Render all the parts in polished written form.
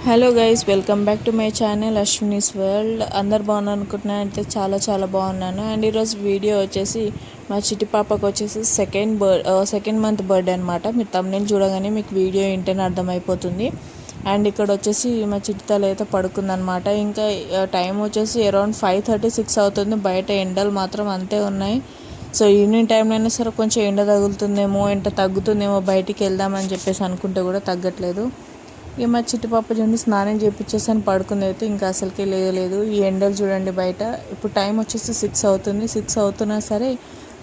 Hello guys, welcome back to my channel Ashwini's world. అందరు బాగున్నాను అనుకుంటున్నాను. అయితే చాలా బాగున్నాను. అండ్ ఈరోజు వీడియో వచ్చేసి మా చిట్టి పాపకు వచ్చేసి సెకండ్ మంత్ బర్త్డే అనమాట. మీరు తమ్ముని చూడగానే మీకు వీడియో ఏంటని అర్థమైపోతుంది. అండ్ ఇక్కడ వచ్చేసి మా చిట్టి తల అయితే పడుకుందనమాట. ఇంకా టైం వచ్చేసి అరౌండ్ 5:36 అవుతుంది. బయట ఎండలు మాత్రం అంతే ఉన్నాయి. సో ఈవినింగ్ టైంలో అయినా సరే కొంచెం ఎండ తగులుతుందేమో, ఎండ తగ్గుతుందేమో, బయటికి వెళ్దామని చెప్పేసి అనుకుంటే కూడా తగ్గట్లేదు. ఇక మా చిట్టి పాప చూడండి, స్నానం చేయించేసాను, పడుకుంది. అయితే ఇంకా అసలుకే లేదు. ఈ ఎండలు చూడండి బయట. ఇప్పుడు టైం వచ్చేసి 6 అవుతుంది. 6 అవుతున్నా సరే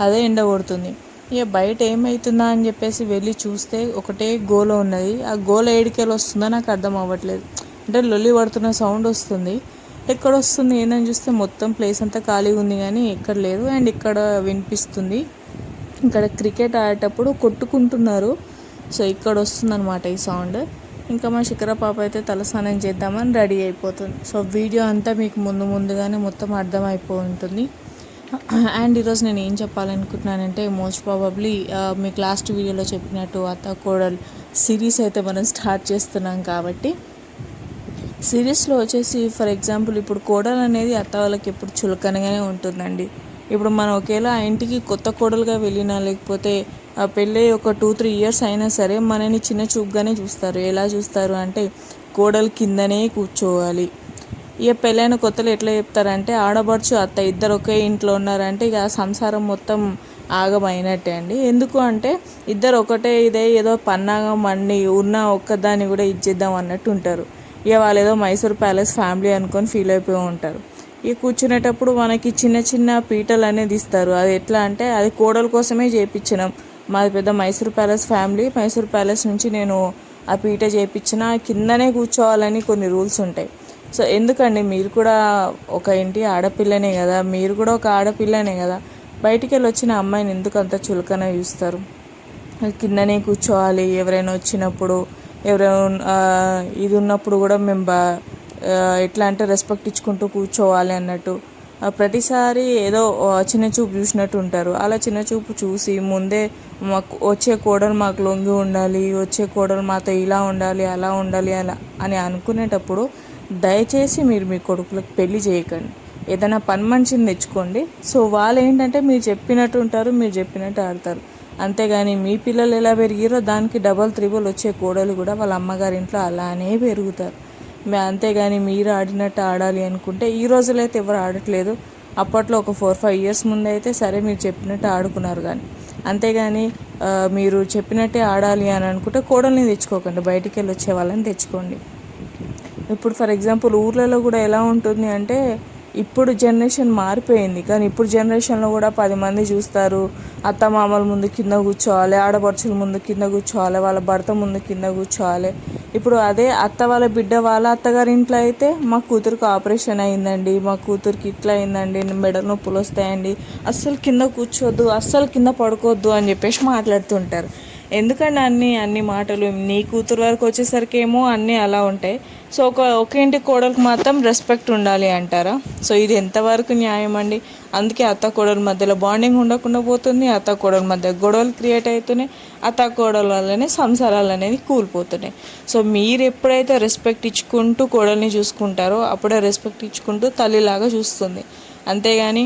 అదే ఎండ కొడుతుంది. ఇక బయట ఏమవుతుందా అని చెప్పేసి వెళ్ళి చూస్తే ఒకటే గోల ఉన్నది. ఆ గోల ఏడికెళ్ళి వస్తుందో నాకు అర్థం అవ్వట్లేదు. అంటే లొల్లి పడుతున్న సౌండ్ వస్తుంది. ఎక్కడ వస్తుంది ఏందని చూస్తే మొత్తం ప్లేస్ అంతా ఖాళీగా ఉంది, కానీ ఎక్కడ లేదు. అండ్ ఇక్కడ వినిపిస్తుంది. ఇక్కడ క్రికెట్ ఆడేటప్పుడు కొట్టుకుంటున్నారు. సో ఇక్కడ వస్తుందన్నమాట ఈ సౌండ్. ఇంకా మా శిఖర పాప అయితే తలస్నానం చేద్దామని రెడీ అయిపోతుంది. సో వీడియో అంతా మీకు ముందుగానే మొత్తం అర్థమైపోయి ఉంటుంది. అండ్ ఈరోజు నేను ఏం చెప్పాలనుకుంటున్నానంటే, మోస్ట్ ప్రాబబ్లీ మీకు లాస్ట్ వీడియోలో చెప్పినట్టు అత్త కోడలు సిరీస్ అయితే మనం స్టార్ట్ చేస్తున్నాం. కాబట్టి సిరీస్లో వచ్చేసి ఫర్ ఎగ్జాంపుల్ ఇప్పుడు కోడలు అనేది అత్త వాళ్ళకి ఎప్పుడు చులకనగానే ఉంటుందండి. ఇప్పుడు మనం ఒకేలా ఆ ఇంటికి కొత్త కోడలుగా వెళ్ళినా, లేకపోతే ఆ పెళ్ళి ఒక 2-3 ఇయర్స్ అయినా సరే మనని చిన్న చూపుగానే చూస్తారు. ఎలా చూస్తారు అంటే, కోడలు కిందనే కూర్చోవాలి. ఇక పెళ్ళైన కొత్తలు ఎట్లా చెప్తారంటే, ఆడబడుచు అత్త ఇద్దరు ఒకే ఇంట్లో ఉన్నారంటే ఇక సంసారం మొత్తం ఆగమైనట్టే అండి. ఎందుకు అంటే ఇద్దరు ఒకటే ఇదే ఏదో పన్నాగం అన్ని ఉన్న ఒక్కదాన్ని కూడా ఇచ్చేద్దాం అన్నట్టు ఉంటారు. ఇక వాళ్ళు ఏదో మైసూర్ ప్యాలెస్ ఫ్యామిలీ అనుకొని ఫీల్ అయిపోయి ఉంటారు. ఇక కూర్చునేటప్పుడు మనకి చిన్న పీటలు అనేది ఇస్తారు. అది ఎట్లా అంటే, అది కోడల కోసమే చేయించినాం. మాది పెద్ద Mysore palace family. Mysore palace నుంచి నేను ఆ పీట చేయించిన, కిందనే కూర్చోవాలని కొన్ని రూల్స్ ఉంటాయి. సో ఎందుకండి, మీరు కూడా ఒక ఇంటి ఆడపిల్లనే కదా, మీరు కూడా ఒక ఆడపిల్లనే కదా, బయటికి వెళ్ళి వచ్చిన అమ్మాయిని ఎందుకు అంత చులకన చూస్తారు? కిందనే కూర్చోవాలి. ఎవరైనా వచ్చినప్పుడు, ఎవరైనా ఇది ఉన్నప్పుడు కూడా మేము ఎట్లా అంటే రెస్పెక్ట్ ఇచ్చుకుంటూ కూర్చోవాలి అన్నట్టు. ప్రతిసారి ఏదో చిన్న చూపు చూసినట్టు ఉంటారు. అలా చిన్న చూపు చూసి ముందే మాకు వచ్చే కోడలు మాకు లొంగి ఉండాలి, వచ్చే కోడలు మాతో ఇలా ఉండాలి, అలా ఉండాలి, అలా అని అనుకునేటప్పుడు దయచేసి మీరు మీ కొడుకులకు పెళ్లి చేయకండి. ఏదైనా పని మనిషిని తెచ్చుకోండి. సో వాళ్ళు ఏంటంటే మీరు చెప్పినట్టు ఉంటారు, మీరు చెప్పినట్టు ఆడతారు. అంతేగాని మీ పిల్లలు ఎలా పెరిగారో దానికి డబల్ త్రిబుల్ వచ్చే కోడలు కూడా వాళ్ళ అమ్మగారింట్లో అలానే పెరుగుతారు. అంతేగాని మీరు ఆడినట్టు ఆడాలి అనుకుంటే, ఈ రోజులో అయితే ఎవరు ఆడట్లేదు. అప్పట్లో ఒక 4-5 ఇయర్స్ ముందు అయితే సరే మీరు చెప్పినట్టు ఆడుకున్నారు. కానీ అంతేగాని మీరు చెప్పినట్టే ఆడాలి అని అనుకుంటే కోడల్ని తెచ్చుకోకండి, బయటికి వెళ్ళి వచ్చే వాళ్ళని తెచ్చుకోండి. ఇప్పుడు ఫర్ ఎగ్జాంపుల్ ఊర్లలో కూడా ఎలా ఉంటుంది అంటే, ఇప్పుడు జనరేషన్ మారిపోయింది, కానీ ఇప్పుడు జనరేషన్లో కూడా 10 మంది చూస్తారు. అత్త మామల ముందు కింద కూర్చోవాలి, ఆడపడుచుల ముందు కింద కూర్చోవాలి, వాళ్ళ భర్త ముందు కింద కూర్చోవాలి. ఇప్పుడు అదే అత్త వాళ్ళ బిడ్డ వాళ్ళ అత్తగారి ఇంట్లో అయితే, మా కూతురికి ఆపరేషన్ అయిందండి, మా కూతురికి ఇట్లా అయిందండి, మెడ నొప్పులు వస్తాయండి, అస్సలు కింద కూర్చోవద్దు, అస్సలు కింద పడుకోవద్దు అని చెప్పేసి మాట్లాడుతుంటారు. ఎందుకంటే అన్ని మాటలు నీ కూతురు వరకు వచ్చేసరికి ఏమో అన్నీ అలా ఉంటాయి. సో ఒక ఇంటి కోడలకు మాత్రం రెస్పెక్ట్ ఉండాలి అంటారా? సో ఇది ఎంతవరకు న్యాయం అండి? అందుకే అత్త కోడల మధ్యలో బాండింగ్ ఉండకుండా పోతుంది. అత్త కోడల మధ్య గొడవలు క్రియేట్ అవుతున్నాయి. అత్త కోడల వల్లనే సంసారాలు అనేది కూలిపోతున్నాయి. సో మీరు ఎప్పుడైతే రెస్పెక్ట్ ఇచ్చుకుంటూ కోడల్ని చూసుకుంటారో అప్పుడే రెస్పెక్ట్ ఇచ్చుకుంటూ తల్లిలాగా చూస్తుంది. అంతేగాని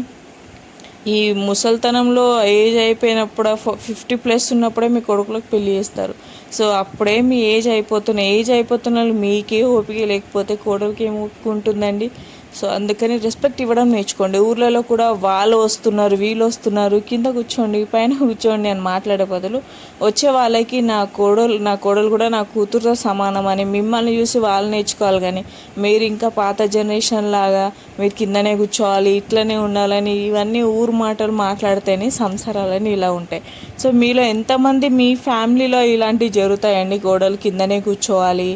ఈ ముసలితనంలో ఏజ్ అయిపోయినప్పుడు 50+ ఉన్నప్పుడే మీ కొడుకులకు పెళ్లి చేస్తారు. సో అప్పుడే మీ ఏజ్ అయిపోతున్న వాళ్ళు మీకే ఓపిక లేకపోతే కోడలికి ఏం ఓపిక ఉంటుందండి? సో అందుకని రెస్పెక్ట్ ఇవ్వడం నేర్చుకోండి. ఊర్లలో కూడా వాళ్ళు వస్తున్నారు, వీళ్ళు వస్తున్నారు, కింద కూర్చోండి, పైన కూర్చోండి అని మాట్లాడే బదులు, వచ్చే వాళ్ళకి నా కోడలు కూడా నా కూతురుతో సమానం అని మిమ్మల్ని చూసి వాళ్ళు నేర్చుకోవాలి. కానీ మీరు ఇంకా పాత జనరేషన్ లాగా మీరు కిందనే కూర్చోవాలి, ఇట్లనే ఉండాలని ఇవన్నీ ఊరు మాటలు మాట్లాడితేనే సంసారాలని ఇలా ఉంటాయి. సో మీలో ఎంతమంది మీ ఫ్యామిలీలో ఇలాంటివి జరుగుతాయండి? గోడలు కిందనే కూర్చోవాలి,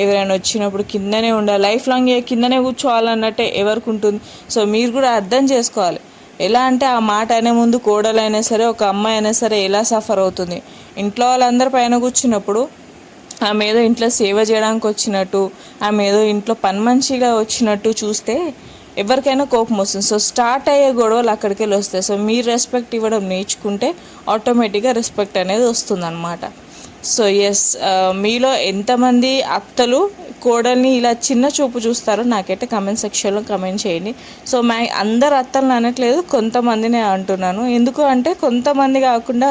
ఎవరైనా వచ్చినప్పుడు కిందనే ఉండాలి, లైఫ్ లాంగ్ కిందనే కూర్చోవాలన్నట్టే ఎవరికి ఉంటుంది? సో మీరు కూడా అర్థం చేసుకోవాలి. ఎలా అంటే ఆ మాట అనే ముందు కోడలైనా సరే, ఒక అమ్మాయి అయినా సరే ఎలా సఫర్ అవుతుంది. ఇంట్లో వాళ్ళందరూ పైన కూర్చున్నప్పుడు ఆమె ఏదో ఇంట్లో సేవ చేయడానికి వచ్చినట్టు, ఆమె ఏదో ఇంట్లో పని మనిషిగా వచ్చినట్టు చూస్తే ఎవరికైనా కోపం వస్తుంది. సో స్టార్ట్ అయ్యే గొడవలు అక్కడికి వెళ్ళి వస్తాయి. సో మీరు రెస్పెక్ట్ ఇవ్వడం నేర్చుకుంటే ఆటోమేటిక్గా రెస్పెక్ట్ అనేది వస్తుందన్నమాట. సో ఎస్, మీలో ఎంతమంది అత్తలు కోడల్ని ఇలా చిన్న చూపు చూస్తారో నాకైతే కమెంట్ సెక్షన్లో కమెంట్ చేయండి. సో అందరు అత్తలను అనట్లేదు, కొంతమందినే అంటున్నాను. ఎందుకు అంటే కొంతమంది కాకుండా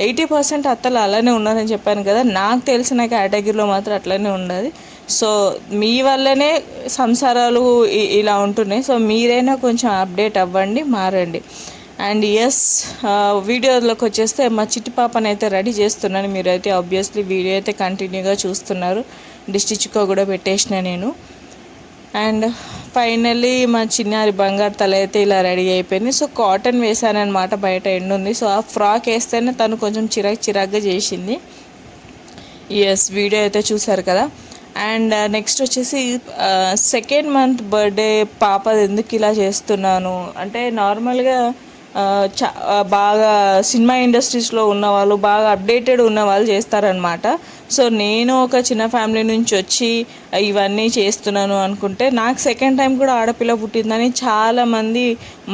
80% అత్తలు అలానే ఉన్నారని చెప్పాను కదా. నాకు తెలిసిన కేటగిరీలో మాత్రం అట్లనే ఉన్నది. సో మీ వల్లనే సంసారాలు ఇలా ఉంటున్నాయి. సో మీరైనా కొంచెం అప్డేట్ అవ్వండి, మారండి. అండ్ ఎస్, వీడియోలోకి వచ్చేస్తే మా చిట్టి పాపని అయితే రెడీ చేస్తున్నాను. మీరైతే ఆబ్వియస్లీ వీడియో అయితే కంటిన్యూగా చూస్తున్నారు. డిస్టిచ్కో కూడా పెట్టేసిన నేను. అండ్ ఫైనల్లీ మా చిన్నారి బంగారు తల అయితే ఇలా రెడీ అయిపోయింది. సో కాటన్ వేసానమాట, బయట ఎండ ఉంది. సో ఆ ఫ్రాక్ వేస్తేనే తను కొంచెం చిరాగ్గా చేసింది. ఎస్, వీడియో అయితే చూసారు కదా. అండ్ నెక్స్ట్ వచ్చేసి 2nd మంత్ బర్త్డే పాపది ఎందుకు ఇలా చేస్తున్నాను అంటే, నార్మల్గా బాగా సినిమా ఇండస్ట్రీస్లో ఉన్నవాళ్ళు, బాగా అప్డేటెడ్ ఉన్న వాళ్ళు చేస్తారనమాట. సో నేను ఒక చిన్న ఫ్యామిలీ నుంచి వచ్చి ఇవన్నీ చేస్తున్నాను అనుకుంటే, నాకు 2nd టైం కూడా ఆడపిల్ల పుట్టిందని చాలామంది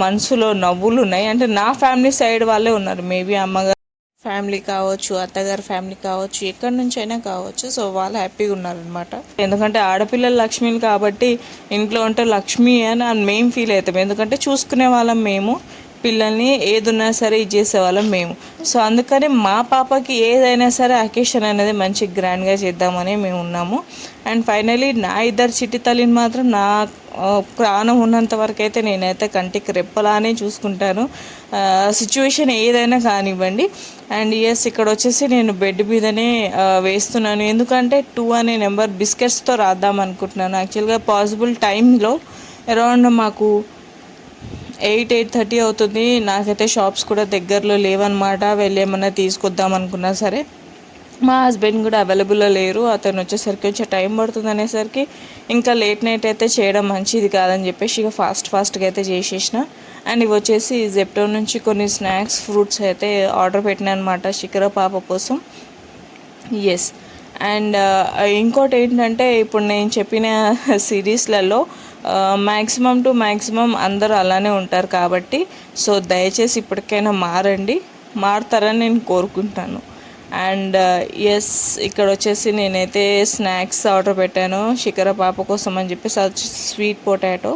మనసులో నవ్వులు ఉన్నాయి. అంటే నా ఫ్యామిలీ సైడ్ వాళ్ళే ఉన్నారు, మేబీ అమ్మగారు ఫ్యామిలీ కావచ్చు, అత్తగారి ఫ్యామిలీ కావచ్చు, ఎక్కడి నుంచి అయినా కావచ్చు. సో వాళ్ళు హ్యాపీగా ఉన్నారనమాట. ఎందుకంటే ఆడపిల్లలు లక్ష్మీలు కాబట్టి ఇంట్లో ఉంటే లక్ష్మి అని మేము ఫీల్ అవుతాం. ఎందుకంటే చూసుకునే వాళ్ళం మేము, పిల్లల్ని ఏదున్నా సరే ఇది చేసేవాళ్ళం మేము. సో అందుకని మా పాపకి ఏదైనా సరే అకేషన్ అనేది మంచి గ్రాండ్గా చేద్దామని మేము ఉన్నాము. అండ్ ఫైనలీ నా ఇద్దరు చిట్టి తల్లిని మాత్రం నా ప్రాణం ఉన్నంత వరకు అయితే నేనైతే కంటికి రెప్పలానే చూసుకుంటాను, సిచ్యువేషన్ ఏదైనా కానివ్వండి. అండ్ ఎస్, ఇక్కడ వచ్చేసి నేను బెడ్ మీదనే వేస్తున్నాను. ఎందుకంటే 2 అనే నెంబర్ బిస్కెట్స్తో రాద్దాం అనుకుంటున్నాను. యాక్చువల్గా పాసిబుల్ టైంలో అరౌండ్ మాకు 8-8:30 అవుతుంది. నాకైతే షాప్స్ కూడా దగ్గరలో లేవన్నమాట. వెళ్ళి ఏమన్నా తీసుకొద్దాం అనుకున్నా సరే మా హస్బెండ్ కూడా అవైలబుల్లో లేరు. అతను వచ్చేసరికి కొంచెం టైం పడుతుంది అనేసరికి ఇంకా లేట్ నైట్ అయితే చేయడం మంచిది కాదని చెప్పేసి ఇక ఫాస్ట్గా అయితే చేసేసిన. అండ్ ఇవి వచ్చేసి జెప్టో నుంచి కొన్ని స్నాక్స్, ఫ్రూట్స్ అయితే ఆర్డర్ పెట్టినా అనమాట శిఖర పాప కోసం. ఎస్, అండ్ ఇంకోటి ఏంటంటే, ఇప్పుడు నేను చెప్పిన సిరీస్లలో మ్యాక్సిమం టు మ్యాక్సిమం అందరూ అలానే ఉంటారు కాబట్టి, సో దయచేసి ఇప్పటికైనా మారుతారని నేను కోరుకుంటాను. అండ్ ఎస్, ఇక్కడ వచ్చేసి నేనైతే స్నాక్స్ ఆర్డర్ పెట్టాను శిఖర పాప కోసం అని చెప్పేసి. స్వీట్ పొటాటో,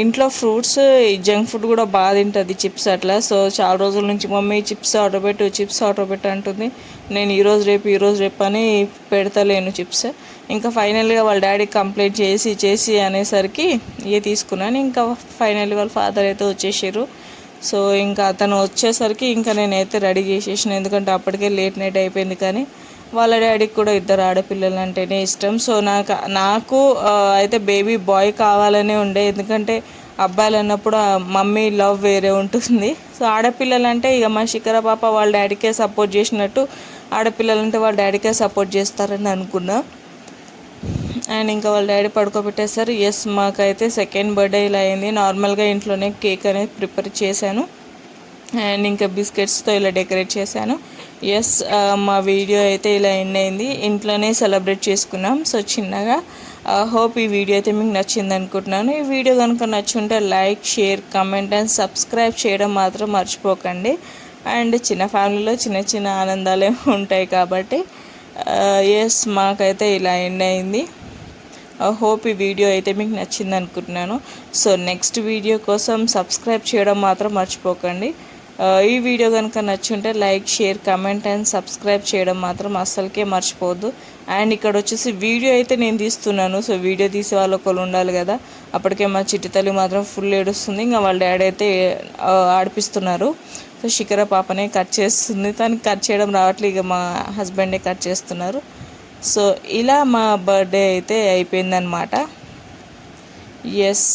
ఇంట్లో ఫ్రూట్స్, జంక్ ఫుడ్ కూడా బాగా తింటుంది, చిప్స్ అట్లా. సో చాలా రోజుల నుంచి మమ్మీ చిప్స్ ఆర్డర్ పెట్టు అంటుంది. నేను ఈరోజు రేపు అని పెడతలేను చిప్స్. ఇంకా ఫైనల్గా వాళ్ళ డాడీ కంప్లైంట్ చేసి అనేసరికి తీసుకున్నాను. ఇంకా ఫైనల్లీ వాళ్ళ ఫాదర్ అయితే వచ్చేసారు. సో ఇంకా అతను వచ్చేసరికి ఇంకా నేనైతే రెడీ చేసేసిన, ఎందుకంటే అప్పటికే లేట్ నైట్ అయిపోయింది. కానీ వాళ్ళ డాడీకి కూడా 2 ఆడపిల్లలు అంటేనే ఇష్టం. సో నాకు అయితే బేబీ బాయ్ కావాలనే ఉండే, ఎందుకంటే అబ్బాయిలు అన్నప్పుడు మమ్మీ లవ్ వేరే ఉంటుంది. సో ఆడపిల్లలు అంటే ఇక మా శిఖర పాప వాళ్ళ డాడీకే సపోర్ట్ చేసినట్టు, ఆడపిల్లలు అంటే వాళ్ళ డాడీకే సపోర్ట్ చేస్తారని అనుకున్నా. అండ్ ఇంకా వాళ్ళ డాడీ పడుకోబెట్టేశారు. ఎస్, మాకైతే 2nd బర్త్డే ఇలా అయింది. నార్మల్గా ఇంట్లోనే కేక్ అనేది ప్రిపేర్ చేశాను అండ్ ఇంకా బిస్కెట్స్తో ఇలా డెకరేట్ చేశాను. ఎస్, మా వీడియో అయితే ఇలా ఎండ్ అయింది. ఇంట్లోనే సెలబ్రేట్ చేసుకున్నాం. సో చిన్నగా హోప్ ఈ వీడియో అయితే మీకు నచ్చింది అనుకుంటున్నాను. ఈ వీడియో కనుక నచ్చుంటే like, share, comment and subscribe చేయడం మాత్రం మర్చిపోకండి. అండ్ చిన్న ఫ్యామిలీలో చిన్న ఆనందాలే ఉంటాయి కాబట్టి ఎస్, మాకైతే ఇలా ఎండ్ అయింది. హోప్ ఈ వీడియో అయితే మీకు నచ్చింది అనుకుంటున్నాను. సో నెక్స్ట్ వీడియో కోసం సబ్స్క్రైబ్ చేయడం మాత్రం మర్చిపోకండి. ఈ వీడియో కనుక నచ్చుంటే like, share, comment and subscribe చేయడం మాత్రం అస్సలకే మర్చిపోవద్దు. అండ్ ఇక్కడ వచ్చేసి వీడియో అయితే నేను తీస్తున్నాను. సో వీడియో తీసే వాళ్ళు ఒకళ్ళు ఉండాలి కదా. అప్పటికే మా చిట్టి తల్లి మాత్రం ఫుల్ ఏడుస్తుంది. ఇంకా వాళ్ళ డాడీ అయితే ఆడిపిస్తున్నారు. సో శిఖర పాపనే కట్ చేస్తుంది. తనకి కట్ చేయడం రావట్లేదు, ఇక మా హస్బెండే కట్ చేస్తున్నారు. సో ఇలా మా బర్త్డే అయితే అయిపోయిందనమాట. ఎస్,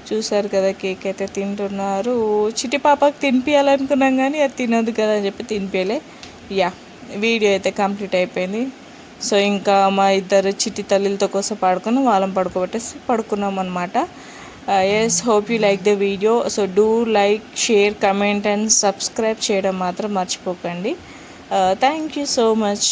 చూసారు కదా, కేక్ అయితే తింటున్నారు. చిట్టి పాపకి తినిపించాలనుకున్నాం కానీ అది తినదు కదా అని చెప్పి తినిపించలే. వీడియో అయితే కంప్లీట్ అయిపోయింది. సో ఇంకా మా ఇద్దరు చిట్టి తల్లిలతో కోసం పడుకున్నాం, వాళ్ళని పడుకోబెట్టేసి పడుకున్నాం అనమాట. Yes, hope you like the video. So do like, share, comment and subscribe చేయడం మాత్రం మర్చిపోకండి. Thank you so much.